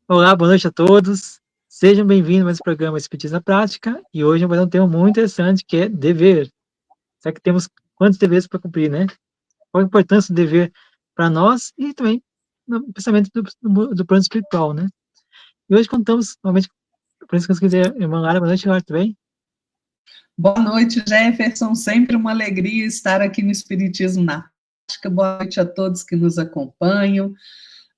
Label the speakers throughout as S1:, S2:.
S1: Olá, boa noite a todos. Sejam bem-vindos a mais um programa Espiritismo na Prática. E hoje vai dar um tema muito interessante que é dever. Será que temos quantos deveres para cumprir, né? Qual a importância do dever para nós e também no pensamento do plano espiritual, né? E hoje contamos, novamente, por isso que eu quiser, irmã Lara, boa noite, Lara, tudo bem?
S2: Boa noite, Jefferson. Sempre uma alegria estar aqui no Espiritismo na Prática. Boa noite a todos que nos acompanham.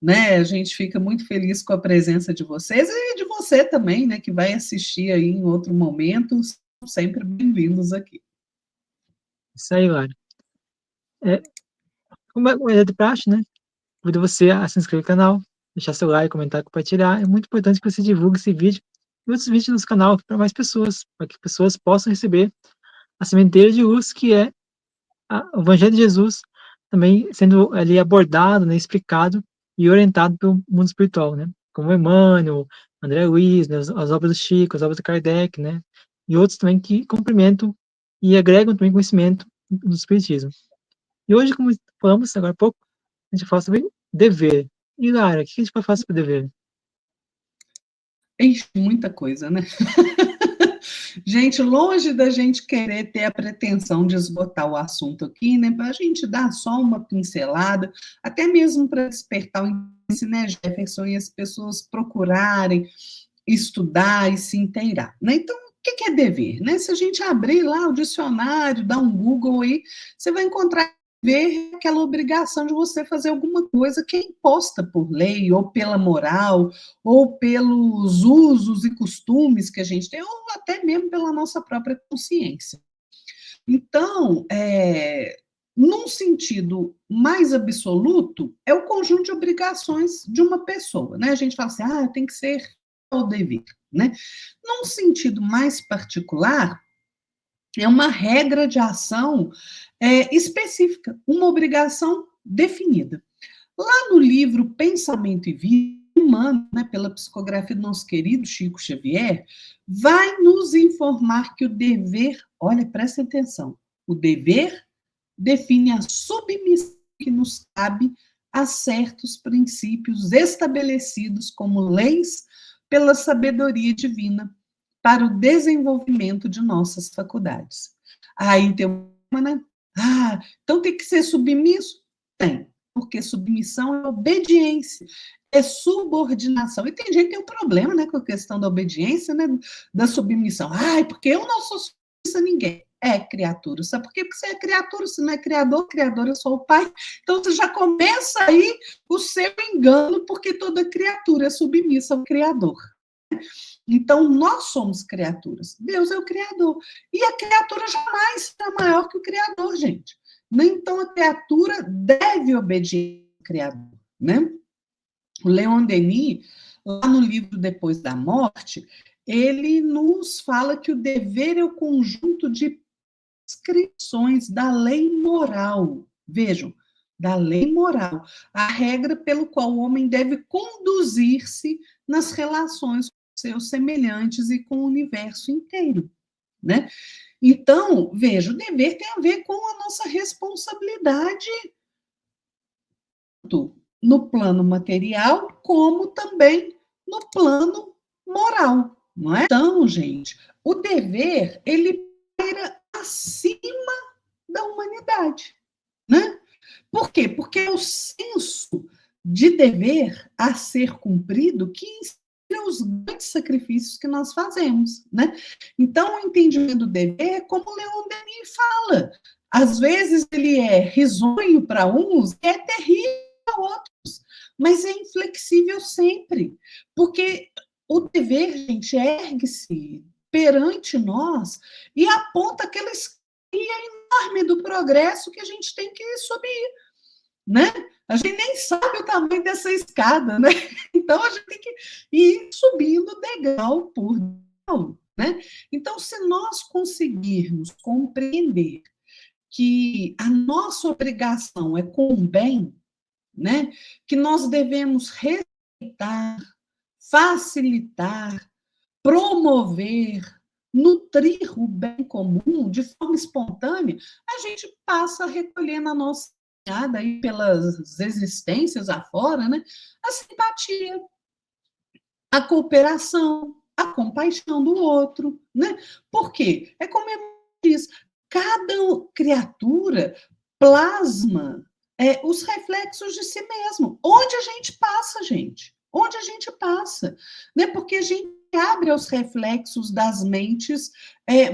S2: Né? A gente fica muito feliz com a presença de vocês e de você também, né? Que vai assistir aí em outro momento. São sempre bem-vindos aqui.
S1: Isso aí, Lara. É, como é de praxe, né? Convido você a se inscrever no canal, deixar seu like, comentar, compartilhar. É muito importante que você divulgue esse vídeo e outros vídeos no canal para mais pessoas, para que pessoas possam receber a sementeira de luz, que é o Evangelho de Jesus, também sendo ali abordado, né, explicado e orientado pelo mundo espiritual, né? Como Emmanuel, André Luiz, né, as obras do Chico, as obras do Kardec, né? E outros também que complementam e agregam também conhecimento do Espiritismo. E hoje, como falamos agora há pouco, a gente fala sobre dever. E, Lara, o que a gente pode falar sobre dever?
S2: Ixi, muita coisa, né? Gente, longe da gente querer ter a pretensão de esgotar o assunto aqui, né? Para a gente dar só uma pincelada, até mesmo para despertar o interesse, né, Jefferson, e as pessoas procurarem estudar e se inteirar, né? Então, o que é dever, né? Se a gente abrir lá o dicionário, dar um Google aí, você vai encontrar ver aquela obrigação de você fazer alguma coisa que é imposta por lei, ou pela moral, ou pelos usos e costumes que a gente tem, ou até mesmo pela nossa própria consciência. Então, num sentido mais absoluto, é o conjunto de obrigações de uma pessoa, né? A gente fala assim, tem que ser o dever, né? Num sentido mais particular, é uma regra de ação específica, uma obrigação definida. Lá no livro Pensamento e Vida Humana, né, pela psicografia do nosso querido Chico Xavier, vai nos informar que o dever, olha, presta atenção, o dever define a submissão que nos cabe a certos princípios estabelecidos como leis pela sabedoria divina para o desenvolvimento de nossas faculdades. Aí tem uma, né? Então tem que ser submisso? Tem, porque submissão é obediência, é subordinação. E tem gente que tem um problema, né, com a questão da obediência, né, da submissão. Porque eu não sou submissa a ninguém. É criatura. Sabe por quê? Porque você é criatura, você não é criador, criador é só o pai. Então você já começa aí o seu engano, porque toda criatura é submissa ao Criador. Então, nós somos criaturas. Deus é o Criador. E a criatura jamais será maior que o Criador, gente. Então, a criatura deve obedecer ao Criador, né? O Leon Denis, lá no livro Depois da Morte, ele nos fala que o dever é o conjunto de prescrições da lei moral. Vejam, da lei moral, a regra pelo qual o homem deve conduzir-se nas relações com seus semelhantes e com o universo inteiro, né? Então, veja, o dever tem a ver com a nossa responsabilidade no plano material, como também no plano moral, não é? Então, gente, o dever, ele paira acima da humanidade, né? Por quê? Porque é o senso de dever a ser cumprido que inspira os grandes sacrifícios que nós fazemos, né? Então, o entendimento do dever é como o Leon Denis fala. Às vezes ele é risonho para uns e é terrível para outros, mas é inflexível sempre, porque o dever, gente, ergue-se perante nós e aponta aquela enorme do progresso que a gente tem que subir, né? A gente nem sabe o tamanho dessa escada, né? Então a gente tem que ir subindo degrau por degrau, né? Então, se nós conseguirmos compreender que a nossa obrigação é com o bem, né? Que nós devemos respeitar, facilitar, promover, nutrir o bem comum de forma espontânea, a gente passa a recolher na nossa caminhada aí pelas existências afora, né, a simpatia, a cooperação, a compaixão do outro, né? Por quê? É como eu disse, cada criatura plasma os reflexos de si mesmo. Onde a gente passa, gente? Onde a gente passa, né? Porque a gente abre aos reflexos das mentes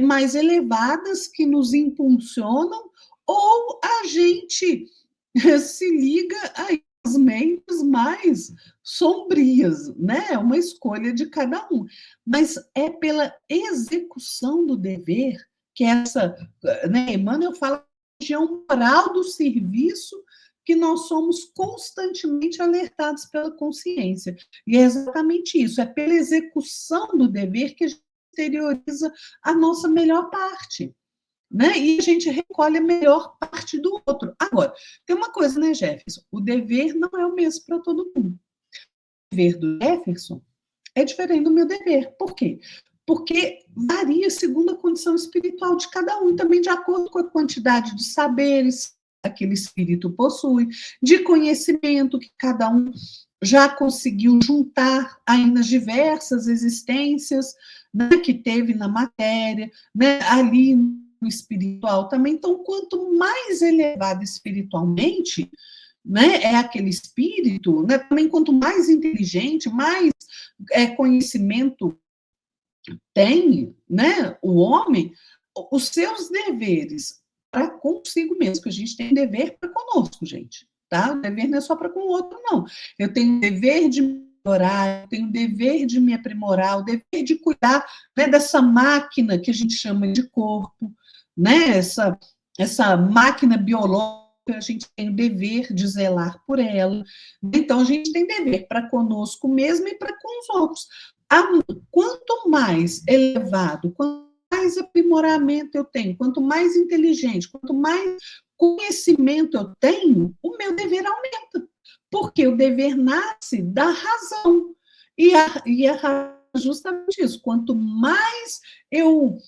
S2: mais elevadas que nos impulsionam, ou a gente se liga às mentes mais sombrias, né? É uma escolha de cada um. Mas é pela execução do dever que essa, né, Emmanuel fala de um moral do serviço que nós somos constantemente alertados pela consciência. E é exatamente isso, é pela execução do dever que a gente exterioriza a nossa melhor parte, né? E a gente recolhe a melhor parte do outro. Agora, tem uma coisa, né, Jefferson? O dever não é o mesmo para todo mundo. O dever do Jefferson é diferente do meu dever. Por quê? Porque varia segundo a condição espiritual de cada um, e também de acordo com a quantidade de saberes que aquele espírito possui, de conhecimento que cada um já conseguiu juntar aí nas diversas existências, né, que teve na matéria, né, ali no espiritual também. Então, quanto mais elevado espiritualmente, né, é aquele espírito, né, também quanto mais inteligente, mais conhecimento tem, né, o homem, os seus deveres para consigo mesmo, que a gente tem dever para conosco, gente, tá? O dever não é só para com o outro, não. Eu tenho o dever de melhorar, eu tenho o dever de me aprimorar, o dever de cuidar, né, dessa máquina que a gente chama de corpo, né? Essa máquina biológica, a gente tem o dever de zelar por ela. Então, a gente tem dever para conosco mesmo e para com os outros. Quanto mais elevado, quanto mais aprimoramento eu tenho, quanto mais inteligente, quanto mais conhecimento eu tenho, o meu dever aumenta. Porque o dever nasce da razão. E justamente isso. Quanto mais eu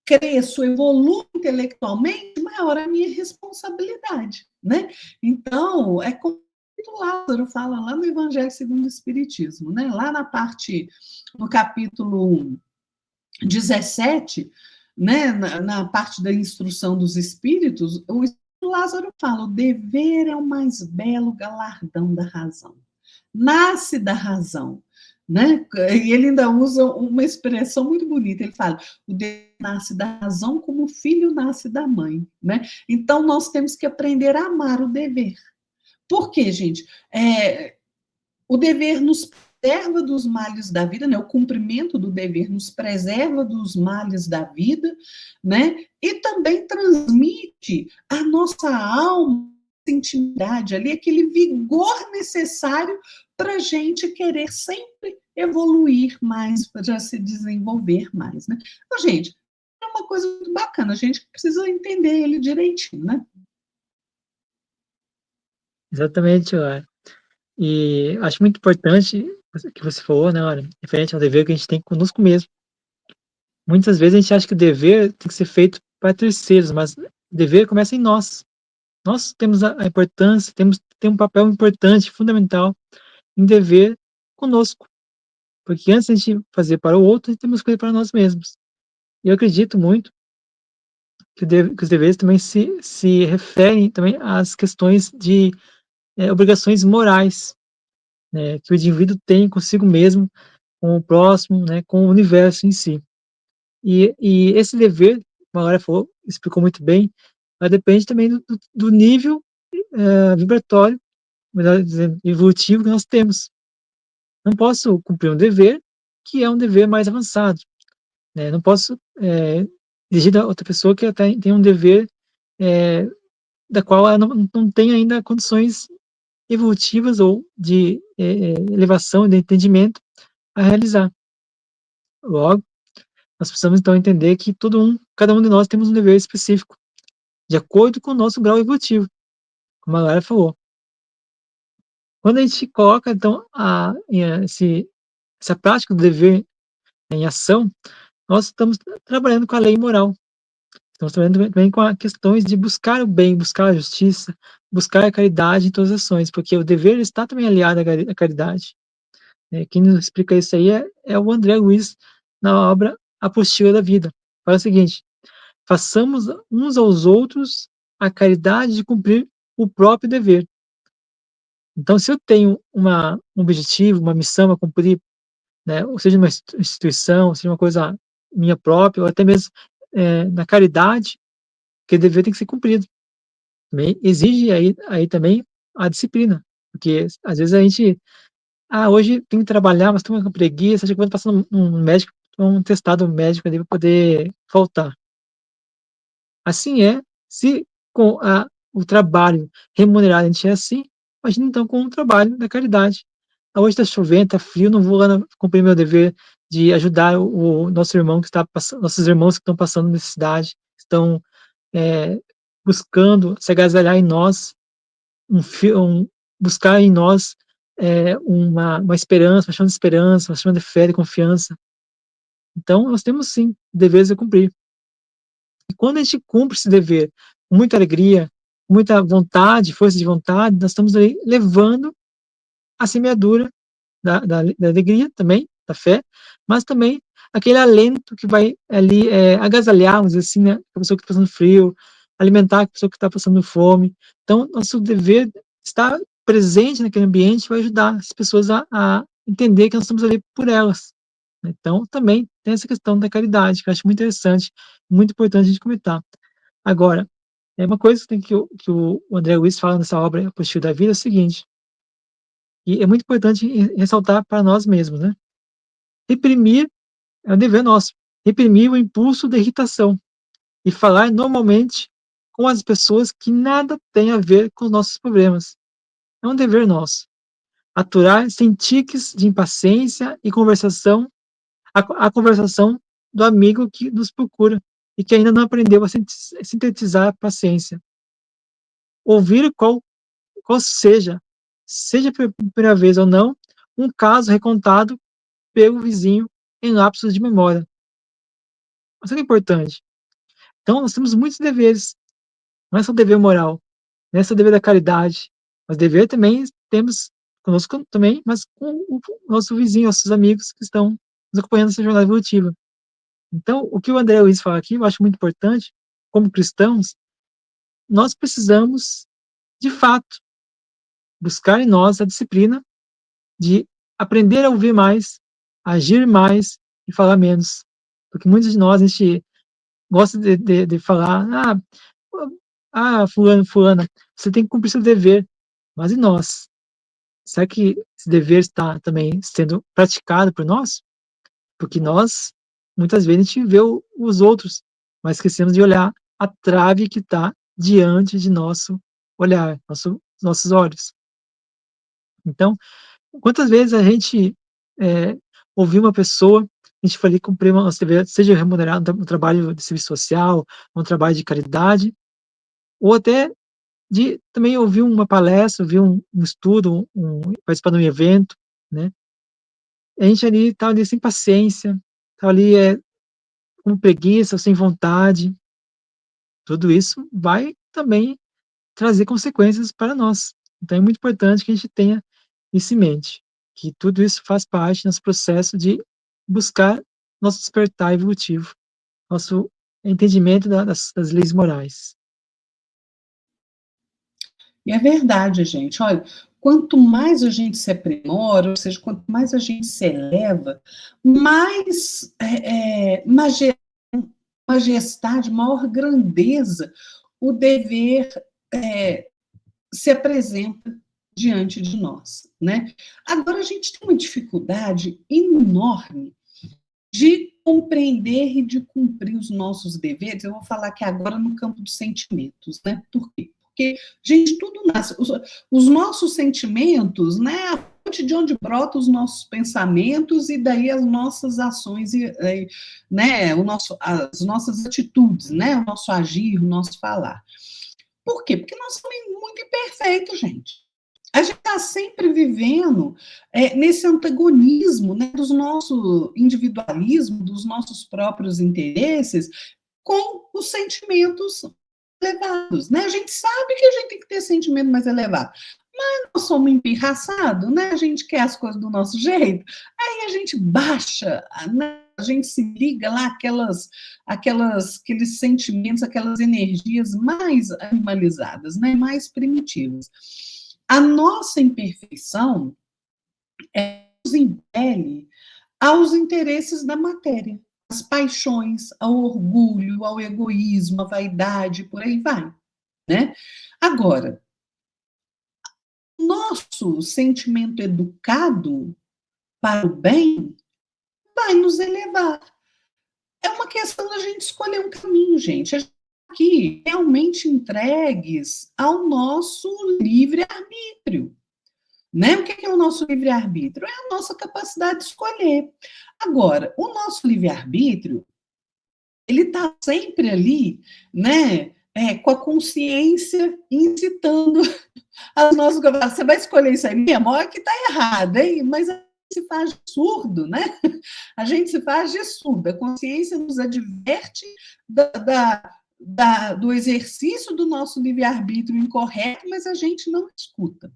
S2: cresço, evoluo intelectualmente, maior a minha responsabilidade, né? Então, é como o Lázaro fala lá no Evangelho segundo o Espiritismo, né? Lá no capítulo 17, né? Na parte da instrução dos espíritos, o Lázaro fala: o dever é o mais belo galardão da razão. Nasce da razão, né? E ele ainda usa uma expressão muito bonita. Ele fala: o Deus nasce da razão como o filho nasce da mãe, né? Então nós temos que aprender a amar o dever. Por quê, gente? O dever nos preserva dos males da vida, né? O cumprimento do dever nos preserva dos males da vida, né? E também transmite a nossa alma, intimidade ali, aquele vigor necessário para a gente querer sempre evoluir mais, para se desenvolver mais, né? Então, gente, é uma coisa muito bacana, a gente precisa entender ele direitinho, né?
S1: Exatamente, Lara. E acho muito importante o que você falou, né, olha, referente ao dever que a gente tem conosco mesmo. Muitas vezes a gente acha que o dever tem que ser feito para terceiros, mas o dever começa em nós. Nós temos a importância, tem um papel importante, fundamental, em dever conosco. Porque antes de a gente fazer para o outro, a gente temos que fazer para nós mesmos. E eu acredito muito que os deveres também se referem também às questões de obrigações morais, né, que o indivíduo tem consigo mesmo, com o próximo, né, com o universo em si. E esse dever, como a Laura falou, explicou muito bem, mas depende também do nível vibratório, melhor dizendo, evolutivo que nós temos. Não posso cumprir um dever que é um dever mais avançado, né? Não posso exigir da outra pessoa que até tem um dever é, da qual ela não tem ainda condições evolutivas ou de elevação, de entendimento a realizar. Logo, nós precisamos então entender que cada um de nós temos um dever específico, de acordo com o nosso grau evolutivo, como a Lara falou. Quando a gente coloca, então, essa prática do dever em ação, nós estamos trabalhando com a lei moral. Estamos trabalhando também com as questões de buscar o bem, buscar a justiça, buscar a caridade em todas as ações, porque o dever está também aliado à caridade. Quem nos explica isso aí é o André Luiz, na obra Apostila da Vida. Fala o seguinte: façamos uns aos outros a caridade de cumprir o próprio dever. Então, se eu tenho um objetivo, uma missão a cumprir, né, ou seja, uma instituição, seja uma coisa minha própria, ou até mesmo na caridade, que o dever tem que ser cumprido. Também exige aí também a disciplina, porque às vezes a gente, hoje tem que trabalhar, mas estou com preguiça, acho que vou passar num médico, um testado médico ali para poder faltar. Assim se com o trabalho remunerado a gente é assim, imagina então com o trabalho da caridade. Hoje está chovendo, está frio, não vou lá cumprir meu dever de ajudar o nosso irmão que está passando, nossos irmãos que estão passando necessidade, estão buscando se agasalhar em nós, buscar em nós uma esperança, uma chama de esperança, uma chama de fé, de confiança. Então, nós temos sim deveres a cumprir. E quando a gente cumpre esse dever com muita alegria, com muita vontade, força de vontade, nós estamos aí levando a semeadura da alegria também, da fé, mas também aquele alento que vai ali agasalhar, vamos dizer assim, né, a pessoa que está passando frio, alimentar a pessoa que está passando fome. Então, nosso dever estar presente naquele ambiente vai ajudar as pessoas a entender que nós estamos ali por elas. Então, também tem essa questão da caridade, que eu acho muito interessante, muito importante a gente comentar. Agora, uma coisa que o André Luiz fala nessa obra, Apostila da Vida, é o seguinte, e é muito importante ressaltar para nós mesmos, né? Reprimir é um dever nosso, reprimir o impulso da irritação e falar normalmente com as pessoas que nada têm a ver com os nossos problemas. É um dever nosso. Aturar sem tiques de impaciência e conversação, a conversação do amigo que nos procura e que ainda não aprendeu a sintetizar a paciência. Ouvir qual seja pela primeira vez ou não, um caso recontado pelo vizinho em lapsos de memória. Isso é importante. Então, nós temos muitos deveres. Não é só dever moral, não é só dever da caridade, mas dever também temos conosco também, mas com o nosso vizinho, nossos amigos que estão nos acompanhando nessa jornada evolutiva. Então, o que o André Luiz fala aqui, eu acho muito importante, como cristãos, nós precisamos, de fato, buscar em nós a disciplina de aprender a ouvir mais, agir mais e falar menos. Porque muitos de nós, a gente gosta de falar, fulano, fulana, você tem que cumprir seu dever, mas e nós? Será que esse dever está também sendo praticado por nós? Porque nós, muitas vezes, a gente vê os outros, mas esquecemos de olhar a trave que está diante de nosso olhar, nossos olhos. Então, quantas vezes a gente ouviu uma pessoa, a gente foi ali cumprir nosso dever, seja remunerado um trabalho de serviço social, um trabalho de caridade, ou até de também ouvir uma palestra, ouvir um estudo, participar de um evento, né? A gente ali estava ali sem paciência, estava ali com preguiça, sem vontade. Tudo isso vai também trazer consequências para nós. Então é muito importante que a gente tenha isso em mente, que tudo isso faz parte do nosso processo de buscar nosso despertar evolutivo, nosso entendimento das leis morais.
S2: E é verdade, gente. Olha, quanto mais a gente se aprimora, ou seja, quanto mais a gente se eleva, mais majestade, maior grandeza o dever se apresenta diante de nós, né? Agora a gente tem uma dificuldade enorme de compreender e de cumprir os nossos deveres. Eu vou falar aqui agora no campo dos sentimentos, né? Por quê? Porque, gente, tudo nasce. Os nossos sentimentos, né? A fonte de onde brotam os nossos pensamentos e daí as nossas ações, né? As nossas atitudes, né? O nosso agir, o nosso falar. Por quê? Porque nós somos muito imperfeitos, gente. A gente está sempre vivendo nesse antagonismo, né, dos nosso individualismo, dos nossos próprios interesses, com os sentimentos elevados. Né? A gente sabe que a gente tem que ter sentimento mais elevado, nós somos empirraçados, né? A gente quer as coisas do nosso jeito, aí a gente baixa, né? A gente se liga lá aqueles sentimentos, aquelas energias mais animalizadas, né? Mais primitivas. A nossa imperfeição nos impele aos interesses da matéria, às paixões, ao orgulho, ao egoísmo, à vaidade, por aí vai, né? Agora, nosso sentimento educado para o bem vai nos elevar. É uma questão da gente escolher um caminho, gente. A gente tá aqui realmente entregues ao nosso livre-arbítrio. Né? O que é o nosso livre-arbítrio? É a nossa capacidade de escolher. Agora, o nosso livre-arbítrio, ele está sempre ali, né? Com a consciência incitando as nossas. Você vai escolher isso aí mesmo? Olha que está errado, hein? Mas a gente se faz de surdo, né? A gente se faz de surdo. A consciência nos adverte do exercício do nosso livre-arbítrio incorreto, mas a gente não escuta.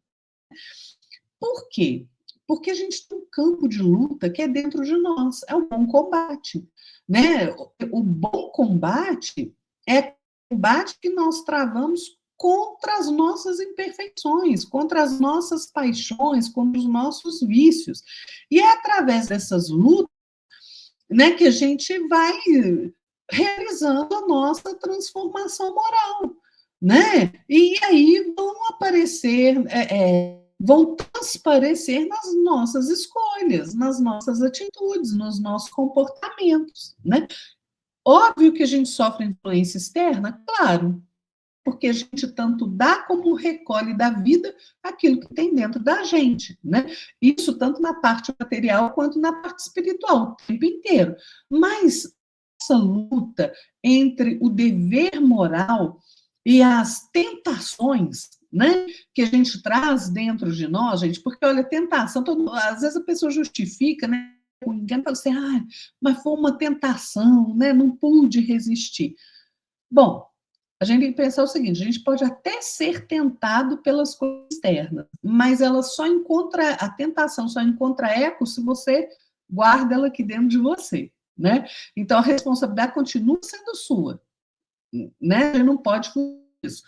S2: Por quê? Porque a gente tem um campo de luta que é dentro de nós, é o bom combate. Né? O bom combate é o combate que nós travamos contra as nossas imperfeições, contra as nossas paixões, contra os nossos vícios. E é através dessas lutas, né, que a gente vai realizando a nossa transformação moral. Né? E aí vão aparecer vão transparecer nas nossas escolhas, nas nossas atitudes, nos nossos comportamentos, né? Óbvio que a gente sofre influência externa, claro, porque a gente tanto dá como recolhe da vida aquilo que tem dentro da gente, né? Isso tanto na parte material quanto na parte espiritual, o tempo inteiro. Mas essa luta entre o dever moral e as tentações, né, que a gente traz dentro de nós, gente, porque, olha, tentação, às vezes a pessoa justifica, né, com engano, fala assim, mas foi uma tentação, né, não pude resistir. Bom, a gente tem que pensar o seguinte, a gente pode até ser tentado pelas coisas externas, mas a tentação só encontra eco se você guarda ela aqui dentro de você, né? Então, a responsabilidade continua sendo sua, né? A gente não pode fazer isso.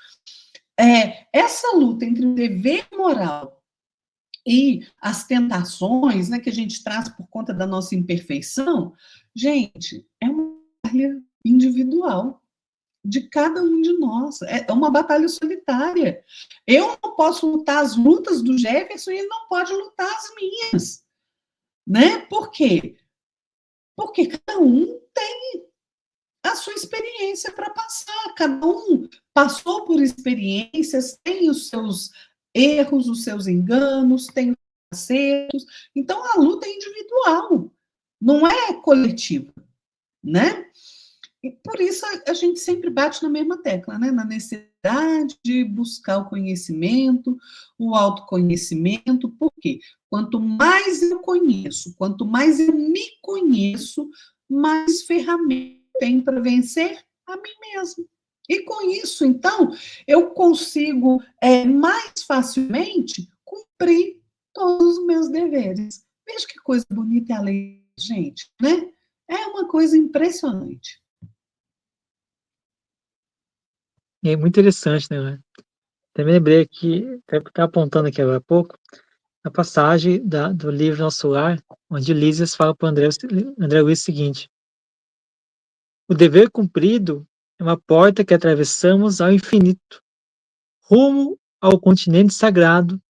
S2: Essa luta entre o dever moral e as tentações, né, que a gente traz por conta da nossa imperfeição, gente, é uma batalha individual de cada um de nós. É uma batalha solitária. Eu não posso lutar as lutas do Jefferson e ele não pode lutar as minhas. Né? Por quê? Porque cada um tem a sua experiência para passar. Cada um passou por experiências, tem os seus erros, os seus enganos, tem os acertos. Então, a luta é individual, não é coletiva, né? E por isso a gente sempre bate na mesma tecla, né? Na necessidade de buscar o conhecimento, o autoconhecimento. Por quê? Quanto mais eu conheço, quanto mais eu me conheço, mais ferramentas tenho para vencer a mim mesmo. E com isso, então, eu consigo mais facilmente cumprir todos os meus deveres. Veja que coisa bonita é a lei, gente, né? É uma coisa impressionante.
S1: E é muito interessante, né? Até me lembrei aqui, até estava apontando aqui agora há pouco, a passagem do livro Nosso Lar, onde Lísias fala para o André Luiz o seguinte: o dever cumprido é uma porta que atravessamos ao infinito, rumo ao continente sagrado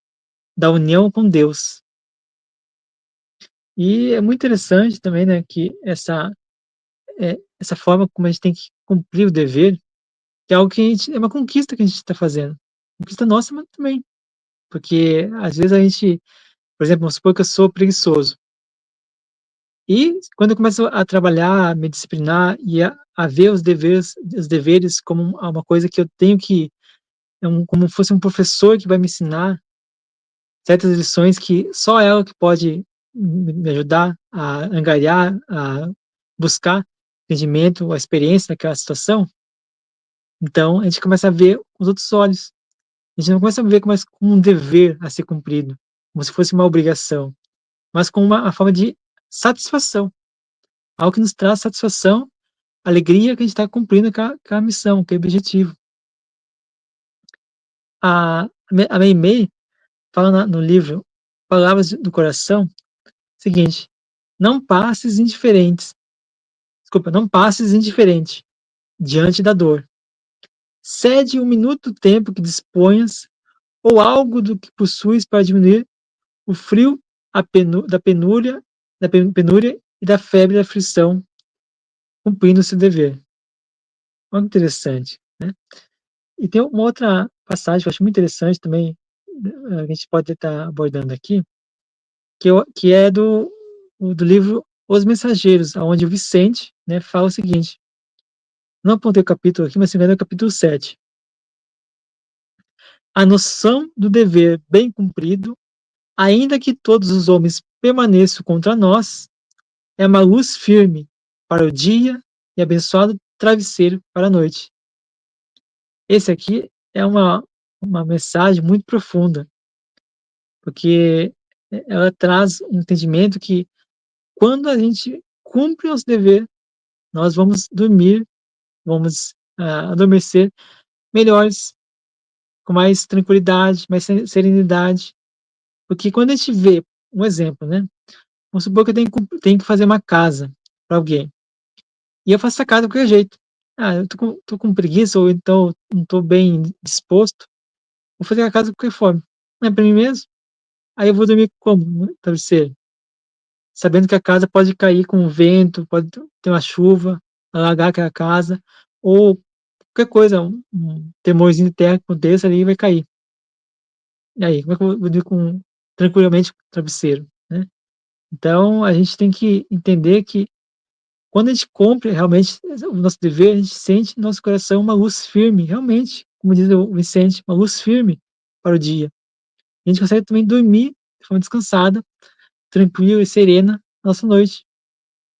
S1: da união com Deus. E é muito interessante também, né, que essa forma como a gente tem que cumprir o dever, que é algo que é uma conquista que a gente está fazendo. Conquista nossa, mas também. Porque às vezes a gente, por exemplo, vamos supor que eu sou preguiçoso. E quando eu começo a trabalhar, a me disciplinar e a ver os deveres como uma coisa que eu tenho que, como fosse um professor que vai me ensinar certas lições que só ela que pode me ajudar a angariar, a buscar entendimento, a experiência naquela situação, então a gente começa a ver com os outros olhos. A gente não começa a ver mais como um dever a ser cumprido, como se fosse uma obrigação, mas como uma forma de satisfação, algo que nos traz satisfação, alegria que a gente está cumprindo com a missão, com o objetivo. A Mei Mei fala no livro Palavras do Coração, seguinte: não passes indiferentes, desculpa, não passes indiferente diante da dor. Cede um minuto do tempo que disponhas ou algo do que possuis para diminuir o frio da penúria e da febre da aflição, cumprindo o seu dever. Olha que interessante, né? E tem uma outra passagem que eu acho muito interessante também, a gente pode estar abordando aqui, que é do livro Os Mensageiros, onde o Vicente, né, fala o seguinte, não apontei o capítulo aqui, mas se não me engano é o capítulo 7. A noção do dever bem cumprido, ainda que todos os homens permaneçam contra nós, é uma luz firme para o dia e abençoado travesseiro para a noite. Esse aqui é uma mensagem muito profunda, porque ela traz um entendimento que quando a gente cumpre nosso dever, nós vamos dormir, vamos adormecer melhores, com mais tranquilidade, mais serenidade, porque quando a gente vê, um exemplo, né? Vamos supor que eu tenho que fazer uma casa para alguém, e eu faço essa casa de qualquer jeito. Eu tô com preguiça, ou então não tô bem disposto, vou fazer a casa de qualquer forma. Não é para mim mesmo? Aí eu vou dormir como? No travesseiro? Sabendo que a casa pode cair com o vento, pode ter uma chuva, alagar aquela casa, ou qualquer coisa, um temorzinho de terra que aconteça ali e vai cair. E aí, como é que eu vou dormir tranquilamente com o travesseiro, né? Então, a gente tem que entender que quando a gente cumpre realmente o nosso dever, a gente sente no nosso coração uma luz firme, realmente, como diz o Vicente, uma luz firme para o dia. A gente consegue também dormir de forma descansada, tranquila e serena na nossa noite,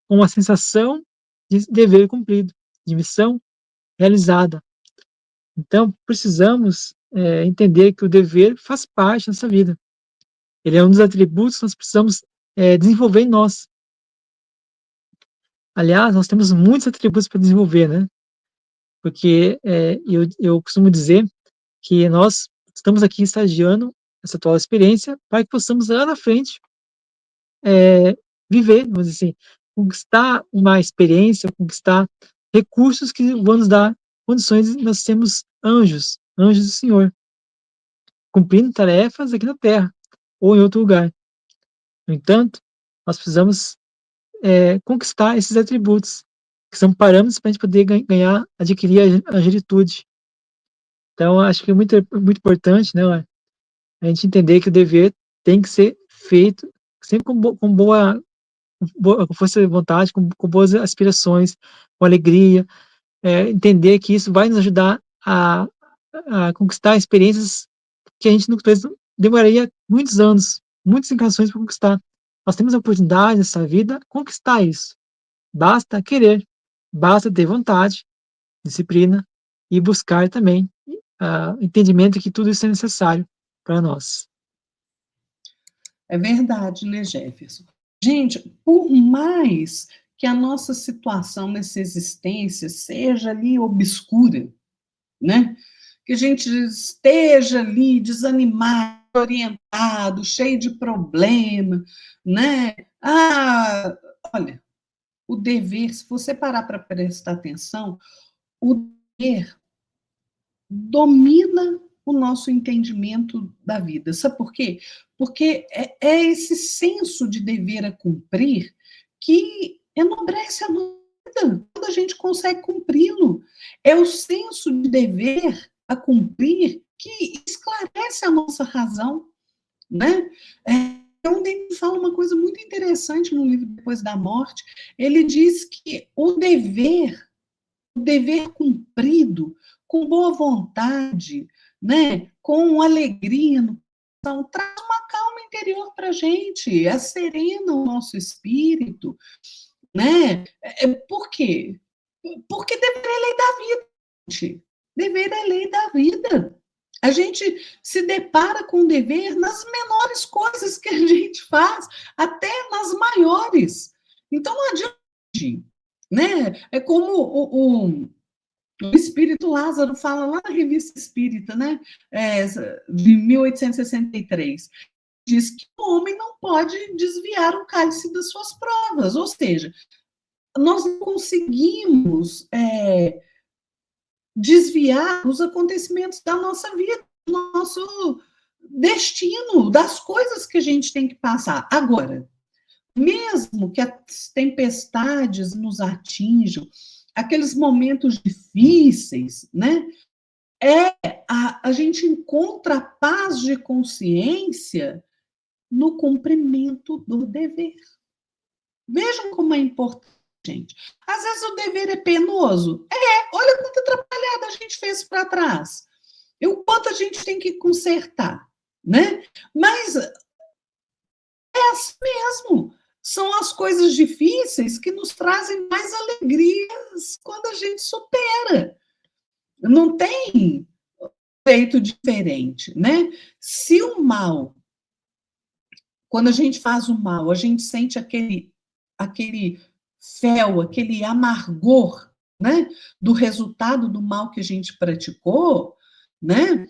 S1: com uma sensação de dever cumprido, de missão realizada. Então, precisamos entender que o dever faz parte da nossa vida. Ele é um dos atributos que nós precisamos desenvolver em nós. Aliás, nós temos muitos atributos para desenvolver, né? Porque eu costumo dizer que nós estamos aqui estagiando essa atual experiência para que possamos lá na frente viver, vamos dizer assim, conquistar uma experiência, conquistar recursos que vão nos dar condições de nós sermos anjos, anjos do Senhor, cumprindo tarefas aqui na Terra ou em outro lugar. No entanto, nós precisamos conquistar esses atributos, que são parâmetros para a gente poder ganhar, adquirir a angelitude. Então, acho que é muito importante, né, a gente entender que o dever tem que ser feito sempre com força de vontade, com boas aspirações, com alegria, entender que isso vai nos ajudar a conquistar experiências que a gente no começo demoraria muitos anos, muitas encarnações para conquistar. Nós temos a oportunidade nessa vida de conquistar isso. Basta querer, basta ter vontade, disciplina e buscar também entendimento que tudo isso é necessário para nós.
S2: É verdade, né, Jefferson? Gente, por mais que a nossa situação nessa existência seja ali obscura, né? Que a gente esteja ali desanimado, orientado, cheio de problema, né? Olha, o dever, se você parar para prestar atenção, o dever domina o nosso entendimento da vida. Sabe por quê? Porque é esse senso de dever a cumprir que enobrece a nossa vida, quando a gente consegue cumpri-lo. É o senso de dever a cumprir que esclarece a nossa razão, né? Então, ele fala uma coisa muito interessante no livro Depois da Morte. Ele diz que o dever cumprido, com boa vontade, né, com alegria no coração, traz uma calma interior para a gente, serena o nosso espírito, né? Por quê? Porque dever é lei da vida, gente. Dever é lei da vida. A gente se depara com o dever nas menores coisas que a gente faz, até nas maiores. Então, não adianta, né? É como o Espírito Lázaro fala lá na Revista Espírita, né? De 1863. Diz que o homem não pode desviar o cálice das suas provas, ou seja, nós não conseguimos desviar os acontecimentos da nossa vida, do nosso destino, das coisas que a gente tem que passar. Agora, mesmo que as tempestades nos atinjam, aqueles momentos difíceis, né? A gente encontra a paz de consciência no cumprimento do dever. Vejam como é importante, gente. Às vezes o dever é penoso. Olha quanta atrapalhada a gente fez para trás. E o quanto a gente tem que consertar, né? Mas é assim mesmo. São as coisas difíceis que nos trazem mais alegrias quando a gente supera. Não tem jeito diferente, né? Se o mal, quando a gente faz o mal, a gente sente aquele fel, aquele amargor, né, do resultado do mal que a gente praticou, né?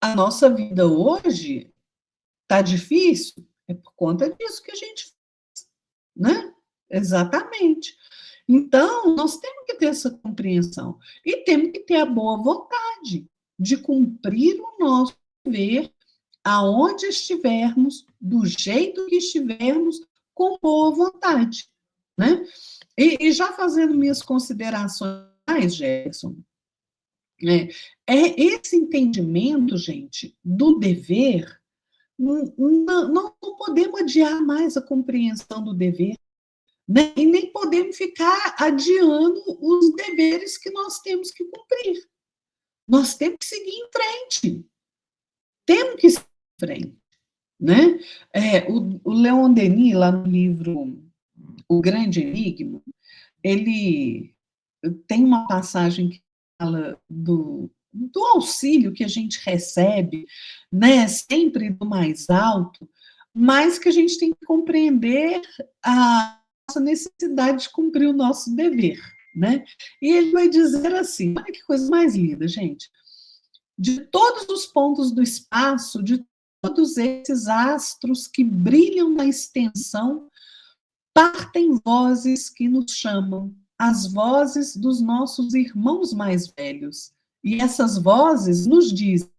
S2: A nossa vida hoje tá difícil, é por conta disso que a gente, né? Exatamente. Então, nós temos que ter essa compreensão e temos que ter a boa vontade de cumprir o nosso dever aonde estivermos, do jeito que estivermos, com boa vontade, né? E já fazendo minhas considerações, Gerson, esse entendimento, gente, do dever, não podemos adiar mais a compreensão do dever, né? E nem podemos ficar adiando os deveres que nós temos que cumprir. Nós temos que seguir em frente. Temos que seguir em frente, né? O Leon Denis, lá no livro O Grande Enigma, ele tem uma passagem que fala do auxílio que a gente recebe, né, sempre do mais alto, mas que a gente tem que compreender a nossa necessidade de cumprir o nosso dever, né? E ele vai dizer assim, olha que coisa mais linda, gente. De todos os pontos do espaço, de todos esses astros que brilham na extensão, partem vozes que nos chamam, as vozes dos nossos irmãos mais velhos. E essas vozes nos dizem: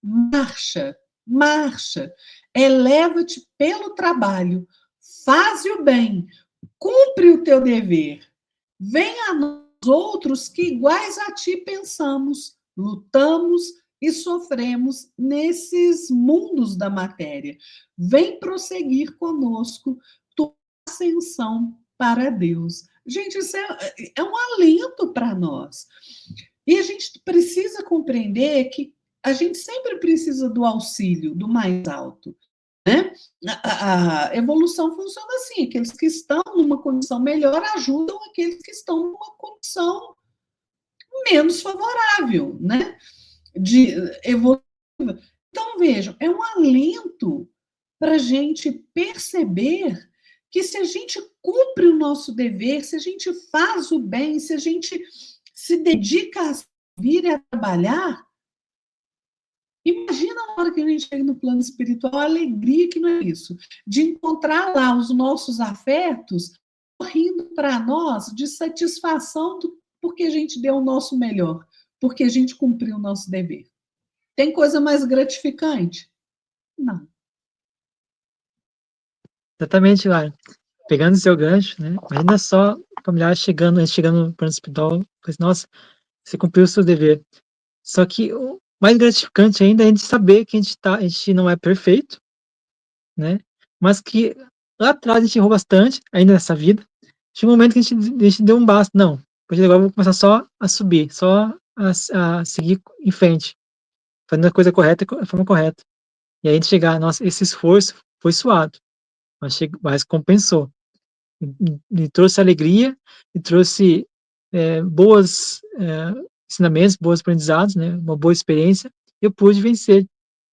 S2: marcha, marcha, eleva-te pelo trabalho, faze o bem, cumpre o teu dever. Venha a nós outros que iguais a ti pensamos, lutamos e sofremos nesses mundos da matéria. Vem prosseguir conosco tua ascensão para Deus. Gente, isso é um alento para nós. E a gente precisa compreender que a gente sempre precisa do auxílio do mais alto, né? A evolução funciona assim: aqueles que estão numa condição melhor ajudam aqueles que estão numa condição menos favorável, né? De evolutiva. Então, vejam, é um alento para a gente perceber que se a gente cumpre o nosso dever, se a gente faz o bem, se a gente se dedica a vir e a trabalhar, imagina na hora que a gente chega no plano espiritual, a alegria que não é isso, de encontrar lá os nossos afetos sorrindo para nós de satisfação porque a gente deu o nosso melhor, porque a gente cumpriu o nosso dever. Tem coisa mais gratificante? Não.
S1: Exatamente, Lara. Pegando o seu gancho, né? Imagina só o familiar chegando, a gente chegando no plano espiritual, assim, nossa, você cumpriu o seu dever. Só que o mais gratificante ainda é a gente saber que a gente não é perfeito, né? Mas que lá atrás a gente errou bastante, ainda nessa vida. Tinha um momento que a gente deu um basta. Não, a partir de agora eu vou começar só a subir, só a seguir em frente, fazendo a coisa correta, a forma correta. E aí a gente chegar, nossa, esse esforço foi suado, mas compensou. E trouxe alegria, e trouxe boas ensinamentos, bons aprendizados, né? Uma boa experiência, eu pude vencer.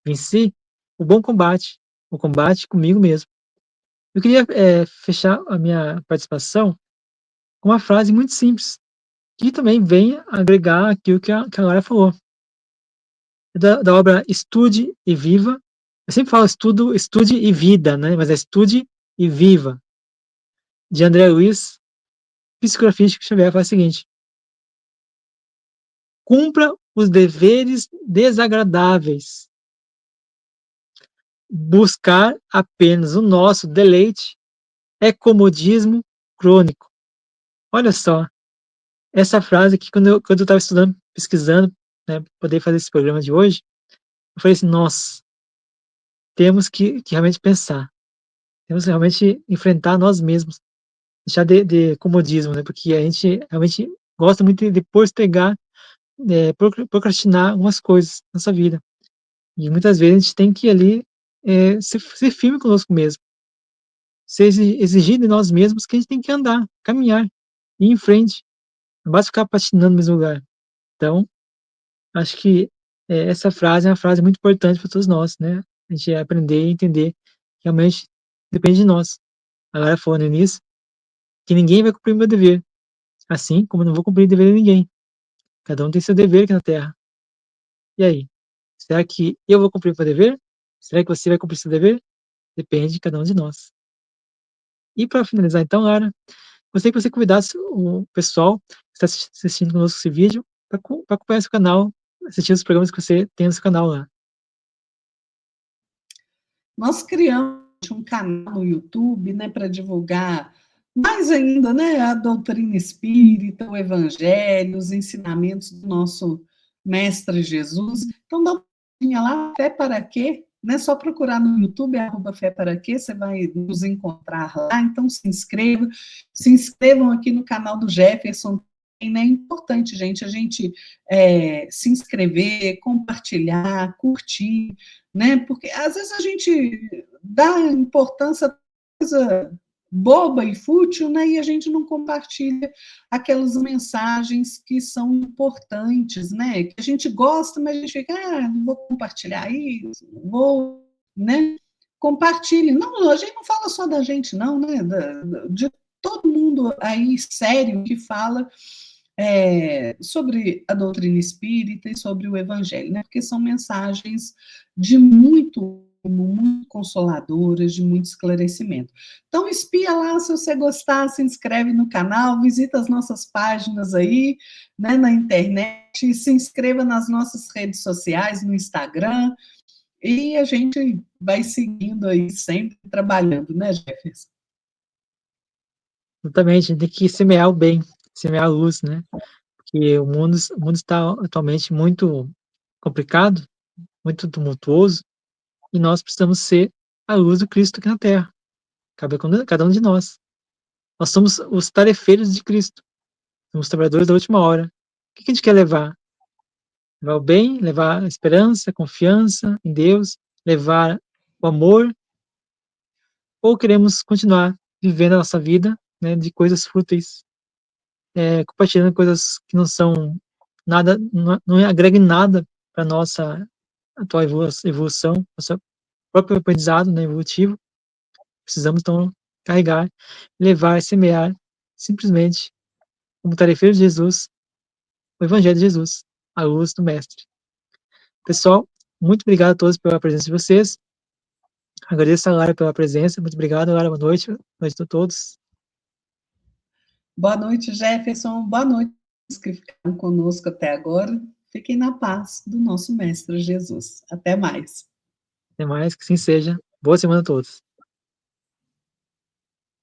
S1: Venci o bom combate, o combate comigo mesmo. Eu queria fechar a minha participação com uma frase muito simples, que também vem agregar aquilo que a Lara falou. Da obra Estude e Viva. Eu sempre falo estude e vida, né? Mas é estude e viva, de André Luiz, psicografia de Chico Xavier, fala o seguinte: cumpra os deveres desagradáveis. Buscar apenas o nosso deleite é comodismo crônico. Olha só, essa frase que quando eu estava estudando, pesquisando, né, para poder fazer esse programa de hoje, eu falei assim, nossa, temos que realmente pensar, temos que realmente enfrentar nós mesmos, deixar de comodismo, né, porque a gente realmente gosta muito de postergar, procrastinar algumas coisas na nossa vida. E muitas vezes a gente tem que ir ali ser firme conosco mesmo, exigir de nós mesmos que a gente tem que andar, caminhar, ir em frente, não basta ficar patinando no mesmo lugar. Então, acho que essa frase é uma frase muito importante para todos nós, né? A gente aprender e entender que realmente depende de nós. A Lara falou no início que ninguém vai cumprir o meu dever, assim como eu não vou cumprir o dever de ninguém. Cada um tem seu dever aqui na Terra. E aí? Será que eu vou cumprir o meu dever? Será que você vai cumprir seu dever? Depende de cada um de nós. E para finalizar, então, Lara, gostaria que você convidasse o pessoal que está assistindo conosco esse vídeo para acompanhar seu canal, assistir os programas que você tem no seu canal lá.
S2: Nós criamos um canal no YouTube, né, para divulgar mais ainda, né, a doutrina espírita, o evangelho, os ensinamentos do nosso mestre Jesus. Então dá uma olhadinha lá, Fé para Quê? Né? Só procurar no YouTube, @Fé para Quê, você vai nos encontrar lá. Então se inscrevam aqui no canal do Jefferson. Né? É importante, gente, a gente se inscrever, compartilhar, curtir, né? Porque às vezes a gente dá importância a coisa boba e fútil, né? E a gente não compartilha aquelas mensagens que são importantes, né? Que a gente gosta, mas a gente fica, não vou compartilhar isso, vou, né? Compartilhe. Não, a gente não fala só da gente, não, né? De todo mundo aí sério que fala sobre a doutrina espírita e sobre o evangelho, né? Porque são mensagens de muito consoladoras, de muito esclarecimento. Então, espia lá, se você gostar, se inscreve no canal, visita as nossas páginas aí, né, na internet, se inscreva nas nossas redes sociais, no Instagram, e a gente vai seguindo aí, sempre trabalhando, né, Jefferson?
S1: Exatamente, a gente tem que semear o bem, semear a luz, né? Porque o mundo está atualmente muito complicado, muito tumultuoso, e nós precisamos ser a luz do Cristo aqui na Terra. Cabe a cada um de nós. Nós somos os tarefeiros de Cristo, somos trabalhadores da última hora. O que a gente quer levar? Levar o bem, levar a esperança, a confiança em Deus, levar o amor, ou queremos continuar vivendo a nossa vida, né, de coisas fúteis, compartilhando coisas que não são nada, não agregam nada para nossa atual evolução, nosso próprio aprendizado, né, evolutivo. Precisamos então carregar, levar, semear, simplesmente como tarefeiro de Jesus, o Evangelho de Jesus, a luz do Mestre. Pessoal, muito obrigado a todos pela presença de vocês. Agradeço a Lara pela presença. Muito obrigado, Lara. Boa noite. Boa noite a todos.
S2: Boa noite, Jefferson. Boa noite aos que ficaram conosco até agora. Fiquem na paz do nosso Mestre Jesus. Até mais.
S1: Até mais, que assim seja. Boa semana a todos.